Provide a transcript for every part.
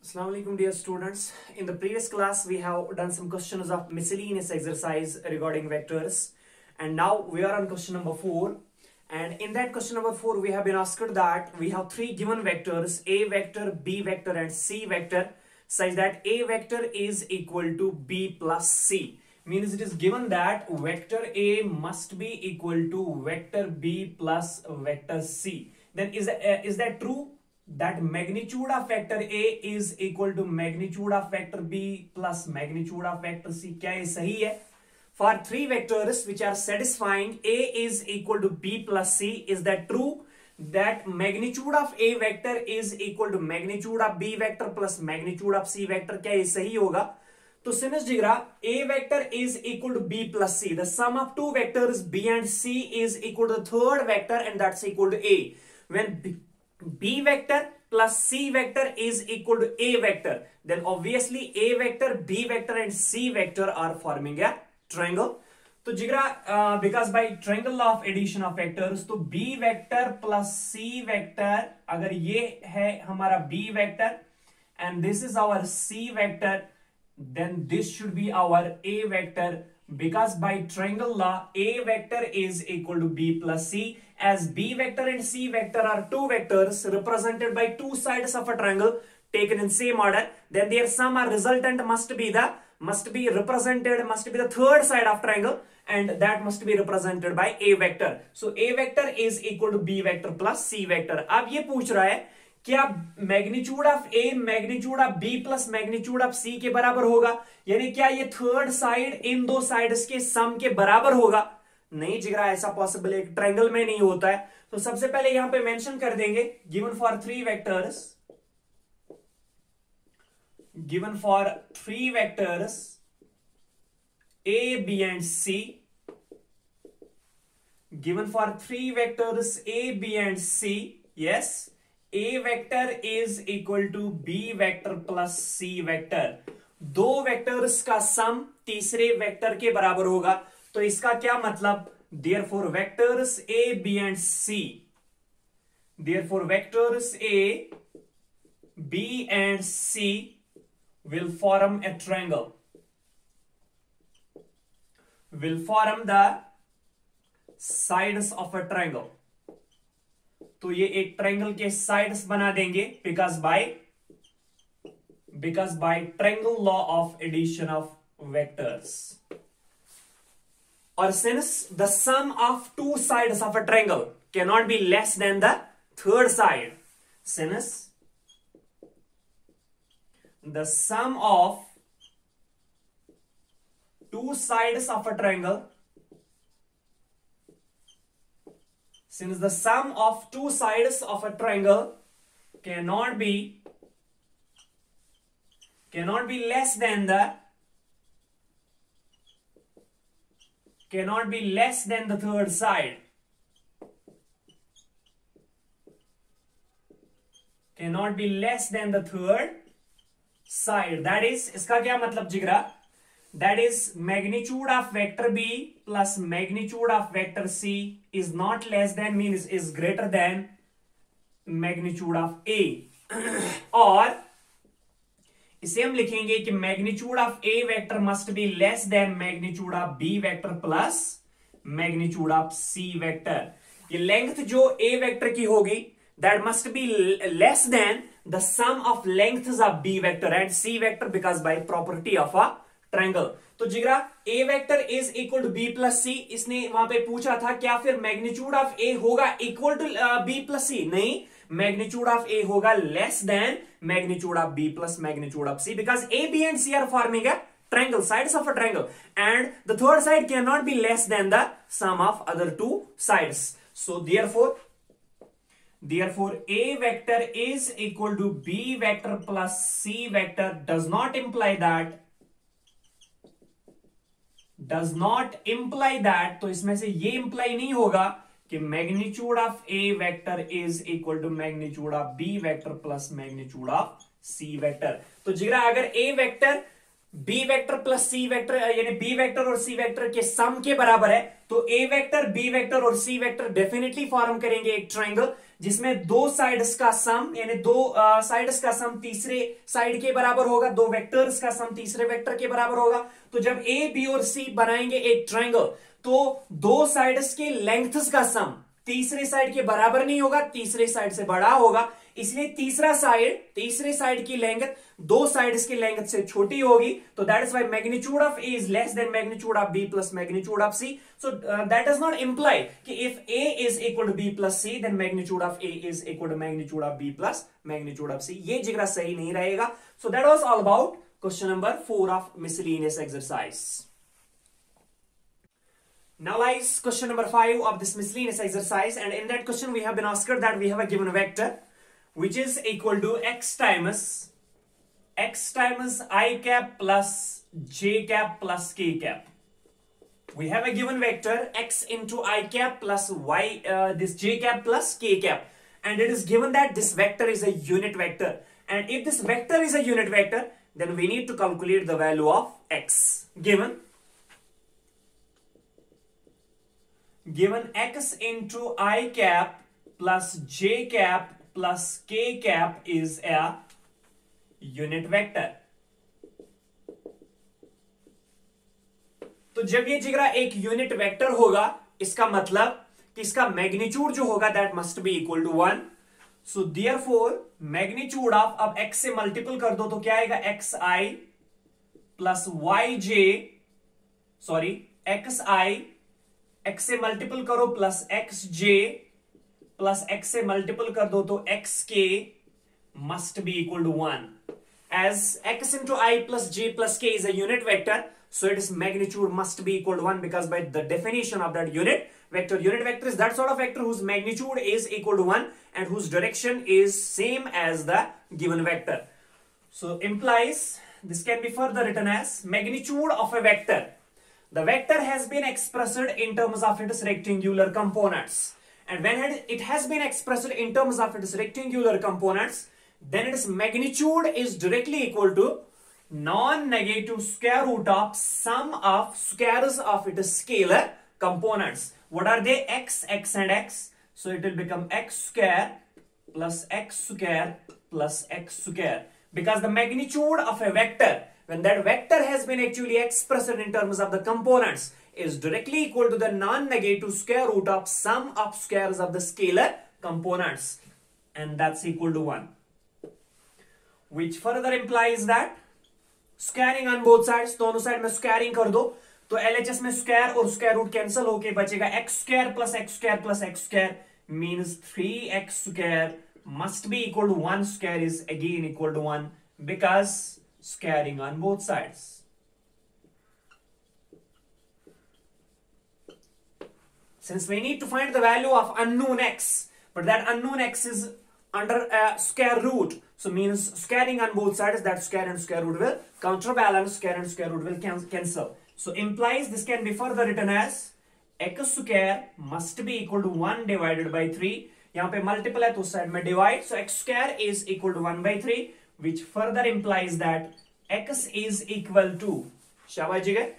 Assalamu alaikum dear students. In the previous class we have done some questions of miscellaneous exercise regarding vectors, and now we are on question number 4. And in that question number 4 we have been asked that we have three given vectors, a vector, b vector and c vector, such that a vector is equal to b plus c. Means it is given that vector a must be equal to vector b plus vector c. Then is that true? That magnitude of vector a is equal to magnitude of vector b plus magnitude of vector c. क्या ये सही है? For three vectors which are satisfying a is equal to b plus c, is that true? That magnitude of a vector is equal to magnitude of b vector plus magnitude of c vector. क्या ये सही होगा? तो sinus जिगरा a vector is equal to b plus c. The sum of two vectors b and c is equal to the third vector, and that's equal to a. When b vector plus c vector is equal to a vector, then obviously a vector, b vector and c vector are forming a triangle. तो जिगरा because by triangle law of addition of vectors, तो b vector plus c vector, अगर ये है हमारा b vector and this is our c vector, then this should be our a vector, because by triangle law a vector is equal to b plus c. As b vector and c vector are two vectors represented by two sides of a triangle taken in same order, then their sum or resultant must be the third side of triangle, and that must be represented by a vector. So a vector is equal to b vector plus c vector. अब ये पूछ रहा है क्या magnitude of A magnitude of B plus magnitude of C के बराबर होगा, यानी क्या ये थर्ड साइड इन दो साइड्स के सम के बराबर होगा? नहीं जिगरा, ऐसा पॉसिबल एक ट्रायंगल में नहीं होता है. तो सबसे पहले यहां पे मेंशन कर देंगे given for three vectors A B and C, given for three vectors A B and C, yes, a vector is equal to b vector plus c vector. दो वेक्टर्स का सम तीसरे वेक्टर के बराबर होगा. तो इसका क्या मतलब? Therefore vectors a b and c, therefore vectors a b and c will form a triangle, will form the sides of a triangle. तो ये एक ट्रायंगल के साइड्स बना देंगे because by triangle law of addition of vectors. और since the sum of two sides of a triangle can not be less than the third side, since the sum of two sides of a triangle, since the sum of two sides of a triangle cannot be less than the third side, cannot be less than the third side. That is, इसका क्या मतलब जिगरा? That is magnitude of vector b plus magnitude of vector c is not less than, means is greater than magnitude of a. और इसे हम लिखेंगे कि magnitude of a vector must be less than magnitude of b vector plus magnitude of c vector. ये length जो a vector की होगी that must be less than the sum of lengths of b vector and c vector, because by property of a triangle. तो जिगरा a vector is equal to b plus C, इसने वहां पे पूछा था क्या फिर मैग्नीट्यूड ऑफ a होगा equal to b plus C? नहीं, मैग्नीट्यूड ऑफ a होगा less than magnitude of b plus magnitude of c, because a b and c are forming a triangle, sides of a triangle, and the third side cannot be less than the sum of other two sides. So therefore a vector is equal to b vector plus c vector does not imply that, तो इसमें से ये imply नहीं होगा कि magnitude of A vector is equal to magnitude of B vector plus magnitude of C vector. तो जिगरा अगर A vector B vector plus C vector यानी बी वेक्टर और सी वेक्टर के सम के बराबर है, तो ए वेक्टर, बी वेक्टर और सी वेक्टर डेफिनेटली फॉर्म करेंगे एक ट्रायंगल जिसमें दो साइड्स का सम यानी दो साइड्स का सम तीसरे साइड के बराबर होगा, दो वेक्टर्स का सम तीसरे वेक्टर के बराबर होगा। तो जब ए बी और सी बनाएंगे एक ट्रायंगल तो दो साइड्स के लेंथ्स का सम तीसरे साइड के बराबर नहीं होगा, तीसरे साइड से बड़ा होगा, इसलिए तीसरे साइड की लेंथ दो साइड्स की लेंथ से छोटी होगी। तो that is why magnitude of A is less than magnitude of B plus magnitude of C. So that does not imply कि if A is equal to B plus C then magnitude of A is equal to magnitude of B plus magnitude of C. ये जिगरा सही नहीं रहेगा। So that was all about question number 4 of miscellaneous exercise. Now lies question number 5 of this miscellaneous exercise, and in that question we have been asked that we have a given vector which is equal to x times I cap plus j cap plus k cap. We have a given vector x into I cap plus y this j cap plus k cap, and it is given that this vector is a unit vector, and if this vector is a unit vector then we need to calculate the value of x. Given x into I cap plus j cap plus k cap is a unit vector. तो जब ये जिगरा एक unit vector होगा इसका मतलब कि इसका मैग्नीट्यूड जो होगा that must be equal to 1. So therefore magnitude of, अब x से मल्टीपल कर दो तो क्या आएगा, X I plus Y J, sorry X I, x से मल्टीपल करो plus X J plus x से मल्टीपल कर दो तो X K must be equal to 1. As x into I plus j plus k is a unit vector, so its magnitude must be equal to 1 because by the definition of that unit vector is that sort of vector whose magnitude is equal to 1 and whose direction is same as the given vector. So implies this can be further written as magnitude of a vector. The vector has been expressed in terms of its rectangular components, and when it has been expressed in terms of its rectangular components, then its magnitude is directly equal to non-negative square root of sum of squares of its scalar components. What are they? X, x and x. So it will become x square plus x square plus x square, because the magnitude of a vector, when that vector has been actually expressed in terms of the components, is directly equal to the non-negative square root of sum of squares of the scalar components, and that's equal to 1. Which further implies that squaring on both sides, दोनों side में squaring कर दो तो LHS में square और square root cancel होके बचेगा x square plus x square plus x square means 3x square must be equal to 1 square is again equal to 1 because squaring on both sides. Since we need to find the value of unknown x, but that unknown x is under a square root, so means squaring on both sides, that square and square root will counterbalance, square and square root will cancel. So implies this can be further written as x square must be equal to 1 divided by 3. यहाँ पे multiple है तो उस side में divide, so x square is equal to 1 by 3, which further implies that x is equal to, शाबाश जी गए,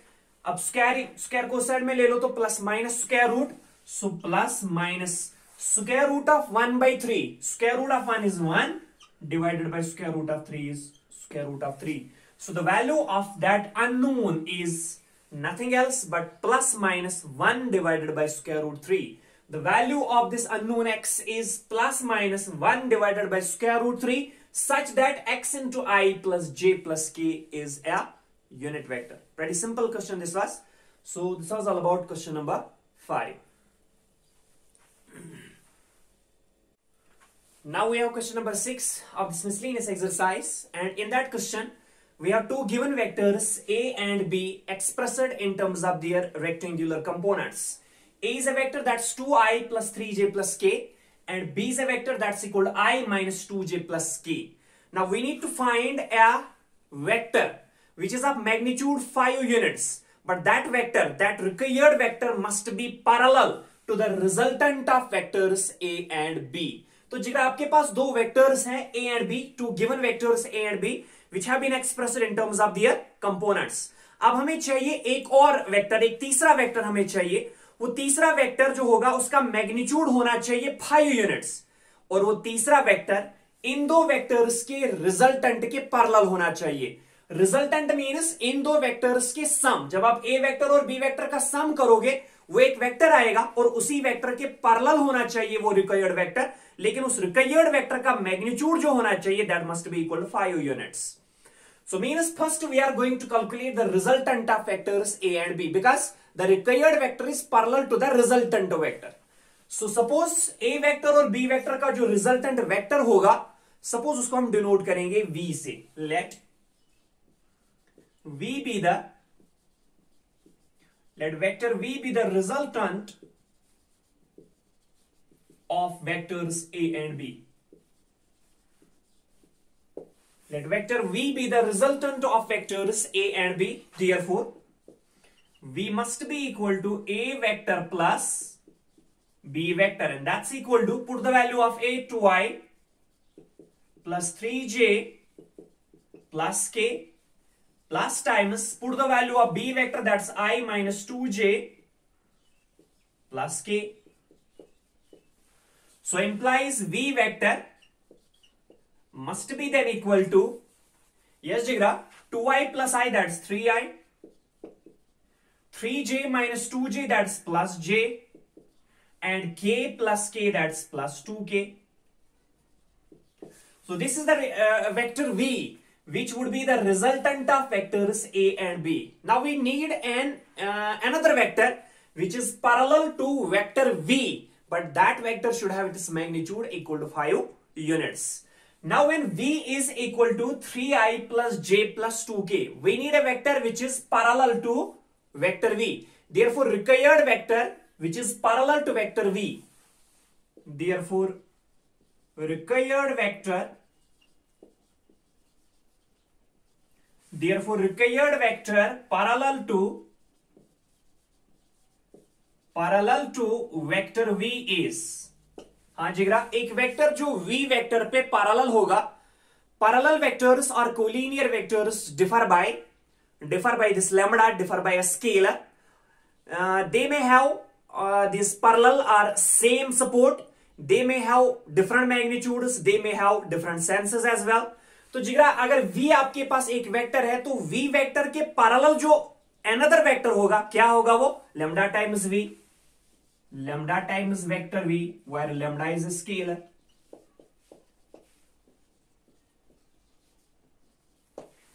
अब square को उस साइड में ले लो तो plus minus square root, so plus minus square root of 1 by 3. Square root of 1 is 1 divided by square root of 3 is square root of 3. So the value of that unknown is nothing else but plus minus 1 divided by square root 3. The value of this unknown x is plus minus 1 divided by square root 3 such that x into I plus j plus k is a unit vector. Pretty simple question this was. So this was all about question number 5. Now we have question number 6 of this miscellaneous exercise, and in that question we have two given vectors a and b expressed in terms of their rectangular components. A is a vector that's 2i plus 3j plus k, and b is a vector that's equal to I minus 2j plus k. Now we need to find a vector which is of magnitude 5 units, but that vector, that required vector must be parallel to the resultant of vectors a and b. तो जिगर आपके पास दो vectors हैं a and b, two given vectors a and b, which have been expressed in terms of their components. अब हमें चाहिए एक और वेक्टर, एक तीसरा वेक्टर हमें चाहिए. वो तीसरा वेक्टर जो होगा उसका मैग्नीट्यूड होना चाहिए 5 यूनिट्स, और वो तीसरा वेक्टर इन दो वेक्टर्स के रिजल्टेंट के पैरेलल होना चाहिए. रिजल्टेंट मींस इन दो वेक्टर्स के सम. जब आप ए वेक्टर और बी वेक्टर का सम करोगे वो एक वेक्टर आएगा और उसी वेक्टर के पैरेलल होना चाहिए वो रिक्वायर्ड वेक्टर, लेकिन उस रिक्वायर्ड वेक्टर का मैग्नीट्यूड जो होना चाहिए that must be equal to 5 units. So means first we are going to calculate the resultant of vectors A and B because the required vector is parallel to the resultant vector. So suppose A vector और B vector का जो resultant vector होगा, suppose उसको हम denote करेंगे V से. Let vector V be the resultant of vectors A and B. Let vector V be the resultant of vectors A and B. Therefore, V must be equal to A vector plus B vector, and that's equal to, put the value of A 2i plus 3j plus k plus times, put the value of B vector, that's I minus 2j plus k. So implies V vector must be then equal to, yes Jigra, 2i plus I, that's 3i, 3j minus 2j, that's plus j, and k plus k, that's plus 2k. So this is the vector V, which would be the resultant of vectors A and B. Now we need another vector which is parallel to vector V, but that vector should have its magnitude equal to 5 units. Now when V is equal to 3i plus j plus 2k, we need a vector which is parallel to vector V. Therefore required vector which is parallel to vector V. Therefore required vector parallel to vector V is, हाँ जिगरा, एक vector जो V vector पे parallel होगा. Parallel vectors और collinear vectors differ by this lambda, differ by a scalar. They may have this parallel or same support, they may have different magnitudes, they may have different senses as well. तो जिगरा अगर V आपके पास एक vector है तो V vector के parallel जो another vector होगा, क्या होगा वो? lambda times V. Lambda times vector V, where lambda is a scalar.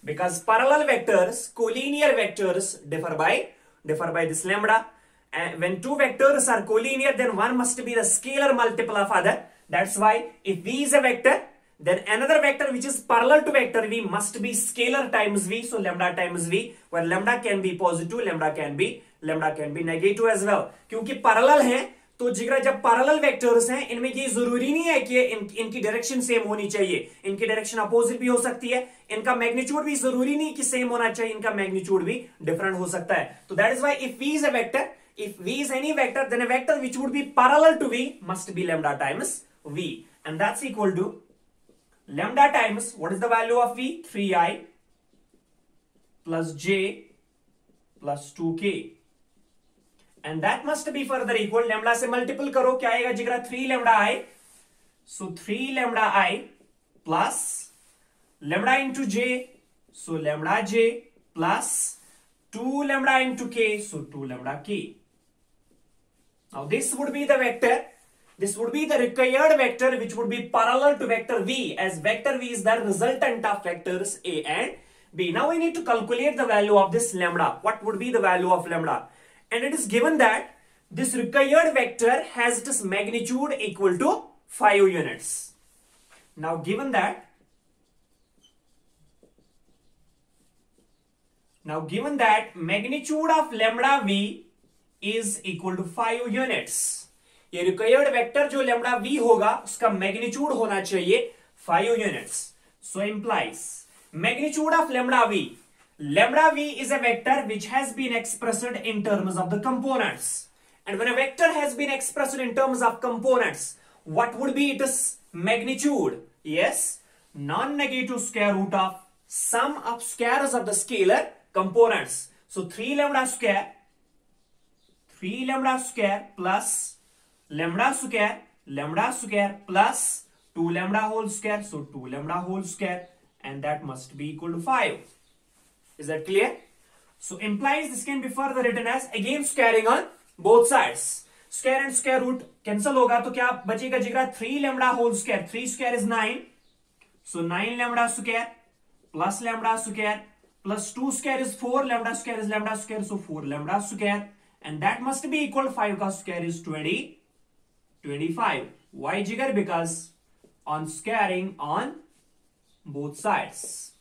Because parallel vectors, collinear vectors differ by this lambda. And when two vectors are collinear, then one must be the scalar multiple of other. That's why if V is a vector, then another vector which is parallel to vector V must be scalar times V. So lambda times V, where lambda can be positive, lambda can be negative as well. क्योंकि parallel हैं तो जिगरा जब parallel vectors हैं इनमें ये जरूरी नहीं है कि इनकी डायरेक्शन सेम होनी चाहिए. इनकी डायरेक्शन अपोजिट भी हो सकती है. इनका मैग्नीट्यूड भी जरूरी नहीं कि सेम होना चाहिए, इनका मैग्नीट्यूड भी डिफरेंट हो सकता है. तो that is why if V is a vector, if V is any vector, then a vector which would be parallel to V must be lambda times V, and that's equal to lambda times, what is the value of V? 3i plus j plus 2k, and that must be further equal, lambda से multiple करो, क्या आएगा जिगरा? 3 lambda I. So 3 lambda I plus lambda into j, so lambda j plus 2 lambda into k, so 2 lambda k. Now this would be the vector, this would be the required vector which would be parallel to vector V, as vector V is the resultant of vectors A and B. Now we need to calculate the value of this lambda. What would be the value of lambda? And it is given that this required vector has its magnitude equal to 5 units. Now given that magnitude of lambda V is equal to 5 units, ये required vector जो lambda V होगा उसका magnitude होना चाहिए 5 units. So implies magnitude of lambda V. Lambda V is a vector which has been expressed in terms of the components. And when a vector has been expressed in terms of components, what would be its magnitude? Yes, non-negative square root of sum of squares of the scalar components. So 3 lambda square plus lambda square plus 2 lambda whole square. So 2 lambda whole square, and that must be equal to 5. Is that clear? So implies this can be further written as again squaring on both sides. Square and square root cancel होगा तो क्या बचेगा जिगरा 3 lambda whole square. 3 square is 9. So 9 lambda square plus 2 square is 4. Lambda square is lambda square. So 4 lambda square, and that must be equal to 5 का square is 25. Why jigar? Because on squaring on both sides.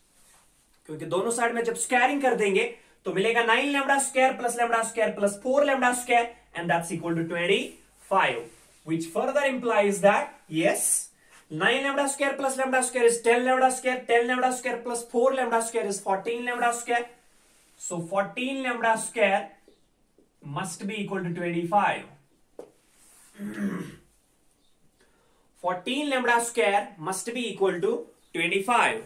क्योंकि दोनों side में जब squaring कर देंगे तो मिलेगा 9 lambda square plus 4 lambda square, and that's equal to 25, which further implies that yes, 9 lambda square plus lambda square is 10 lambda square. 10 lambda square plus 4 lambda square is 14 lambda square. So 14 lambda square must be equal to 25. 14 lambda square must be equal to 25.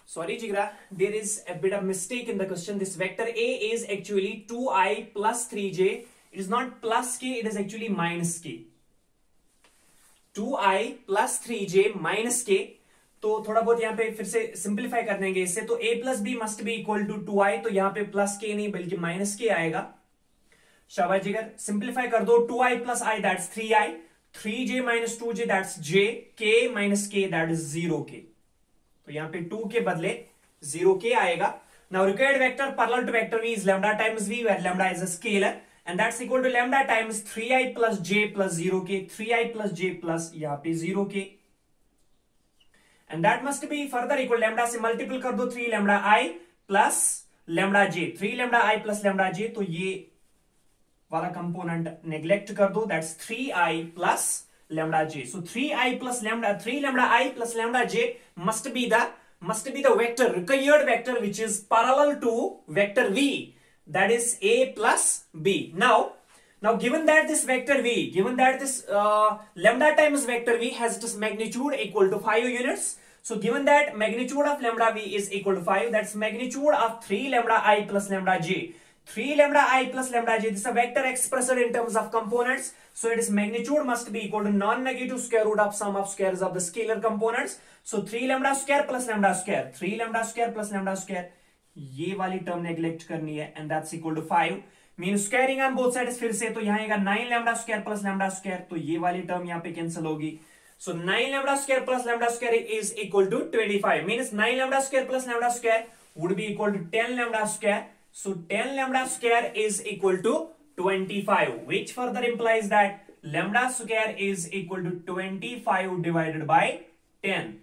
Sorry Jigra, there is a bit of mistake in the question. This vector A is actually 2i plus 3j. It is not plus k, it is actually minus k. 2i plus 3j minus k. तो थोड़ा बहुत यहाँ पे फिर से simplify कर देंगे इससे, तो a plus b must be equal to 2i. तो यहाँ पे प्लस k नहीं बल्कि माइनस k आएगा. शाबाश जिगर, सिंप्लीफाई कर दो. 2i plus i, that's 3i. 3j minus 2j, that's j. k minus k, that is 0k. तो यहाँ पे 2 के बदले 0k आएगा. Now required vector parallel to vector v is lambda times v, where lambda is a scalar, and that's equal to lambda times 3i plus j plus 0k. 3i plus j plus यहाँ पे 0k, and that must be further equal. lambda से multiple कर दो 3 lambda I plus lambda j. 3 lambda I plus lambda j, तो ये वाला component neglect कर दो. That's 3i plus lambda j. So 3 lambda I plus lambda j must be the vector, required vector, which is parallel to vector v, that is a plus b. Now given that this vector v, lambda times vector v has this magnitude equal to 5 units. So given that magnitude of lambda v is equal to 5, that's magnitude of 3 lambda I plus lambda j. 3 lambda I plus lambda j, this is a vector expressed in terms of components. So its magnitude must be equal to non-negative square root of sum of squares of the scalar components. So 3 lambda square plus lambda square, 3 lambda square plus lambda square, ये वाली term neglect करनी है, and that's equal to 5. Mean squaring on both sides फिर से, तो यहाँ आएगा 9 lambda square plus lambda square, तो ये वाली टर्म यहाँ पे कैंसिल होगी. So 9 lambda square plus lambda square is equal to 25. Means 9 lambda square plus lambda square would be equal to 10 lambda square. So 10 lambda square is equal to 25, which further implies that lambda square is equal to 25 divided by 10.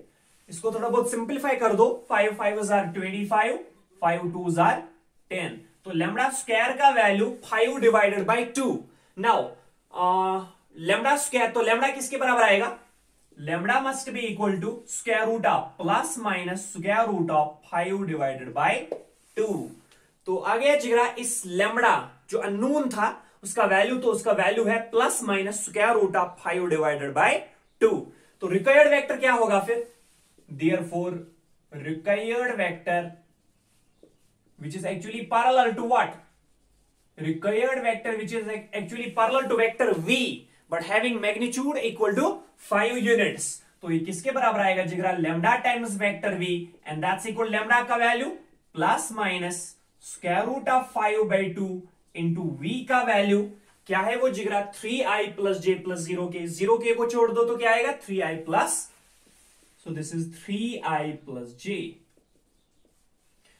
इसको थोड़ा बहुत simplify कर दो. 5 5s are 25, 5 2s are 10. तो lambda square का value 5 divided by 2. Now lambda square, तो lambda किसके बराबर आएगा? Lambda must be equal to square root of plus minus square root of 5 divided by 2. तो आगे जिगरा इस lambda जो अननोन था उसका वैल्यू है plus minus square root of 5 divided by 2. तो रिक्वायर्ड वेक्टर क्या होगा फिर? Therefore required vector, which is actually parallel to what? Required vector which is actually parallel to vector v, but having magnitude equal to 5 units. तो ये किसके बराबर आएगा जिगरा? lambda times vector v, and that's equal lambda का value plus minus square root of 5 by 2 into v का value क्या है वो जिगरा? 3i plus j plus 0k. 0k को छोड़ दो तो क्या आएगा? 3i plus, so this is 3i plus j.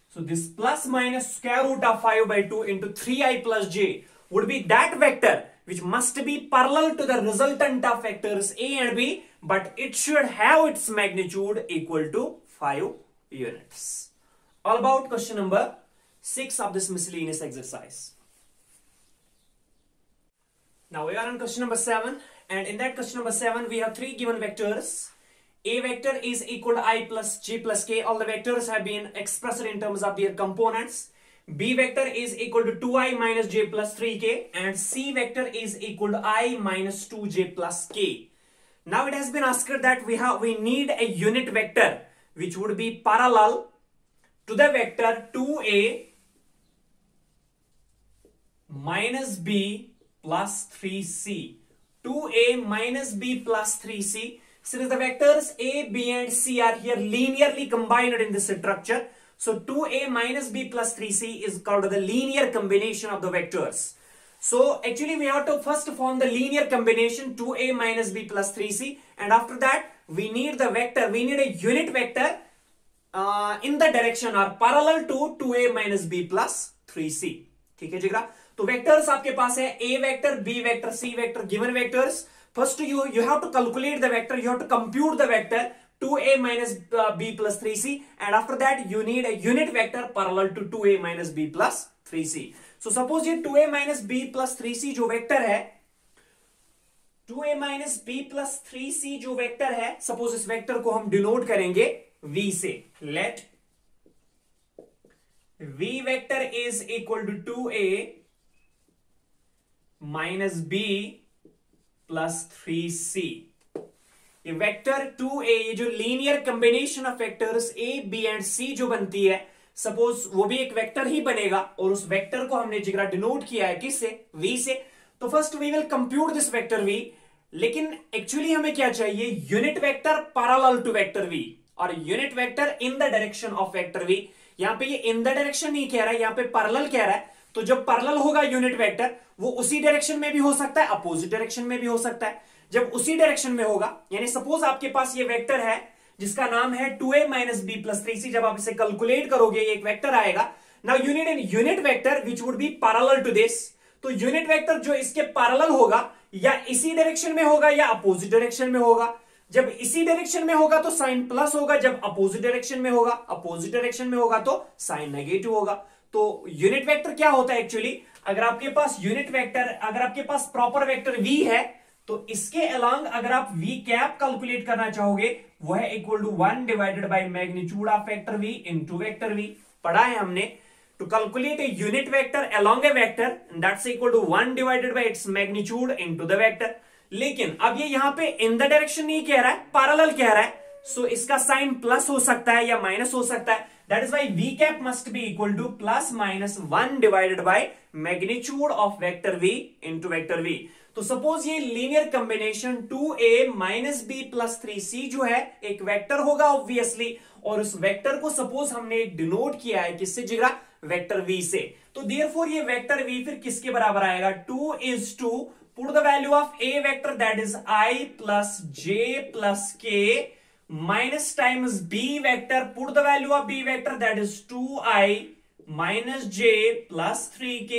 So this plus minus square root of 5 by 2 into 3i plus j would be that vector which must be parallel to the resultant of vectors a and b, but it should have its magnitude equal to 5 units. All about question number 6 of this miscellaneous exercise. Now we are on question number 7, and in that question number 7 we have 3 given vectors. A vector is equal to I plus j plus k. All the vectors have been expressed in terms of their components. B vector is equal to 2i minus j plus 3k, and C vector is equal to I minus 2j plus k. Now it has been asked that we need a unit vector which would be parallel to the vector 2a minus b plus 3c. 2a minus b plus 3c. Since the vectors a, b and c are here linearly combined in this structure, so 2a minus b plus 3c is called the linear combination of the vectors. So actually we have to first form the linear combination 2a minus b plus 3c, and after that we need the vector, we need a unit vector in the direction or parallel to 2a minus b plus 3c. ठीक है जिगरा, तो vectors आपके पास है a vector, b vector, c vector, given vectors. First you have to calculate the vector, you have to compute the vector 2a minus b plus 3c, and after that you need a unit vector parallel to 2a minus b plus 3c. So suppose ये 2a minus b plus 3c जो vector है, 2a minus b plus 3c जो vector है, suppose इस vector को हम denote करेंगे v से. Let v vector is equal to 2a minus b plus 3c. ये वेक्टर 2a, ये जो linear combination of vectors a, b and c जो बनती है, सपोज वो भी एक वेक्टर ही बनेगा, और उस वेक्टर को हमने जिगरा डिनोट किया है किससे, v से. तो first we will compute this vector v, लेकिन एक्चुअली हमें क्या चाहिए, unit vector parallel to vector v और unit vector in the direction of vector v. यहां पे ये इन द डायरेक्शन नहीं कह रहा है, यहां पे पैरेलल कह रहा है. तो जब पैरेलल होगा यूनिट वेक्टर, वो उसी डायरेक्शन में भी हो सकता है, अपोजिट डायरेक्शन में भी हो सकता है. जब उसी डायरेक्शन में होगा, यानी सपोज आपके पास ये वेक्टर है जिसका नाम है 2a minus b plus 3c. जब आप इसे कैलकुलेट करोगे ये एक वेक्टर आएगा. Now you need an unit vector which would be parallel to this. तो यूनिट वेक्टर जो इसके पैरेलल होगा, या इसी डायरेक्शन में होगा या अपोजिट डायरेक्शन में होगा. जब इसी डायरेक्शन में होगा तो साइन प्लस होगा, जब अपोजिट डायरेक्शन में होगा, अपोजिट डायरेक्शन में होगा तो साइन नेगेटिव होगा. तो यूनिट वेक्टर क्या होता है एक्चुअली, अगर आपके पास यूनिट वेक्टर, अगर आपके पास प्रॉपर वेक्टर v है, तो इसके अलोंग अगर आप v कैप कैलकुलेट करना चाहोगे, वो है equal to 1 divided by magnitude of vector v into vector v. पढ़ा है हमने. To calculate a unit vector along a vector, that's equal to 1 divided by its magnitude into the vector. लेकिन अब ये यहां पे इन द डायरेक्शन नहीं कह रहा है, पैरेलल कह रहा है. सो इसका साइन प्लस हो सकता है या माइनस हो सकता है. That is why v cap must be equal to plus minus 1 divided by magnitude of vector v into vector v. तो सपोज ये linear combination 2a minus b plus 3c जो है एक वेक्टर होगा ऑब्वियसली, और उस वेक्टर को suppose हमने डिनोट किया है किससे जिगरा, वेक्टर v से. तो देयरफॉर ये वेक्टर v फिर किसके बराबर आएगा, 2 is to put the value of a vector that is I plus j plus k minus times b vector, put the value of b vector that is 2i minus j plus 3k,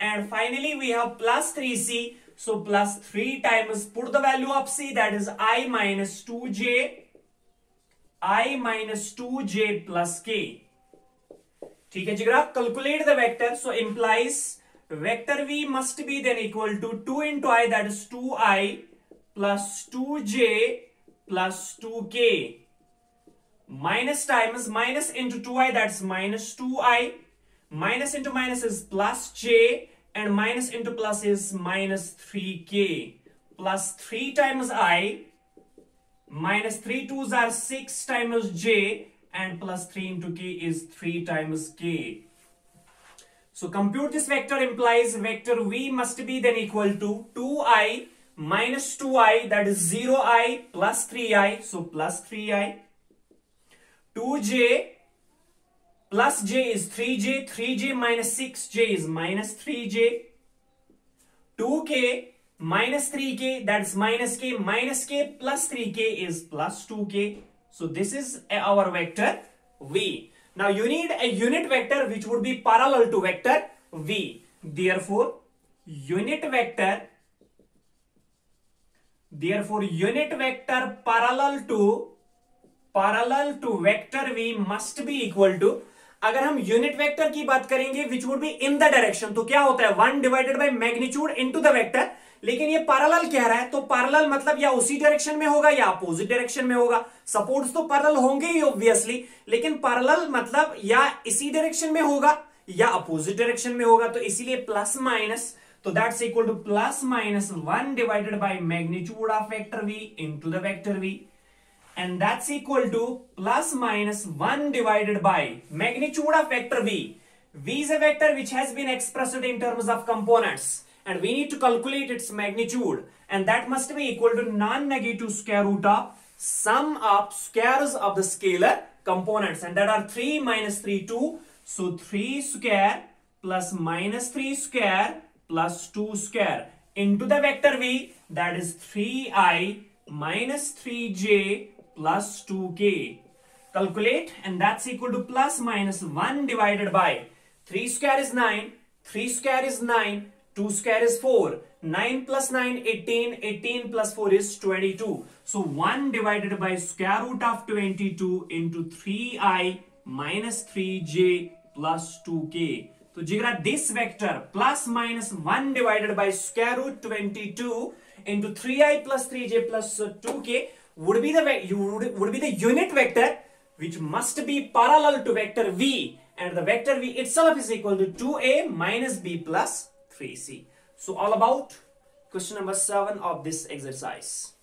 and finally we have plus 3c, so plus 3 times put the value of c that is I minus 2j plus k. ठीक है जिगरा, calculate the vector, so implies vector v must be then equal to 2 into I, that is 2i plus 2j plus 2k, minus times minus into 2i, that's minus 2i, minus into minus is plus j, and minus into plus is minus 3k, plus 3 times I, minus 3 2s are 6 times j, and plus 3 into k is 3 times k. So compute this vector, implies vector v must be then equal to 2i minus 2i, that is 0i plus 3i, so plus 3i, 2j plus j is 3j, 3j minus 6j is minus 3j, 2k minus 3k, that's minus k plus 3k is plus 2k. So this is our vector v. Now you need a unit vector which would be parallel to vector v. Therefore unit vector parallel to vector v must be equal to, अगर हम unit vector की बात करेंगे which would be in the direction, तो क्या होता है 1 divided by magnitude into the vector. लेकिन ये पैरेलल कह रहा है, तो पैरेलल मतलब या उसी डायरेक्शन में होगा या अपोजिट डायरेक्शन में होगा. सपोर्ट्स तो पैरेलल होंगे ही ऑब्वियसली, लेकिन पैरेलल मतलब या इसी डायरेक्शन में होगा या अपोजिट डायरेक्शन में होगा. तो इसीलिए प्लस माइनस, तो that's equal two plus minus 1 divided by magnitude of vector v into the vector v. and that's equal to plus minus 1 divided by magnitude of vector v. V is a vector which has been expressed in terms of components, and we need to calculate its magnitude, and that must be equal to non-negative square root of sum of squares of the scalar components, and that are 3 minus 3 2. So 3 square plus minus 3 square plus 2 square into the vector v, that is 3i minus 3j plus 2k. Calculate, and that's equal to plus minus 1 divided by 3 square is 9, 3 square is 9, 2 square is 4, 9 plus 9 18, 18 plus 4 is 22. So 1 divided by square root of 22 into 3i minus 3j plus 2k. So jigra, this vector plus minus 1 divided by square root 22 into 3i plus 3j plus 2k would be the unit vector which must be parallel to vector v, and the vector v itself is equal to 2a minus b plus 3c. So all about question number 7 of this exercise.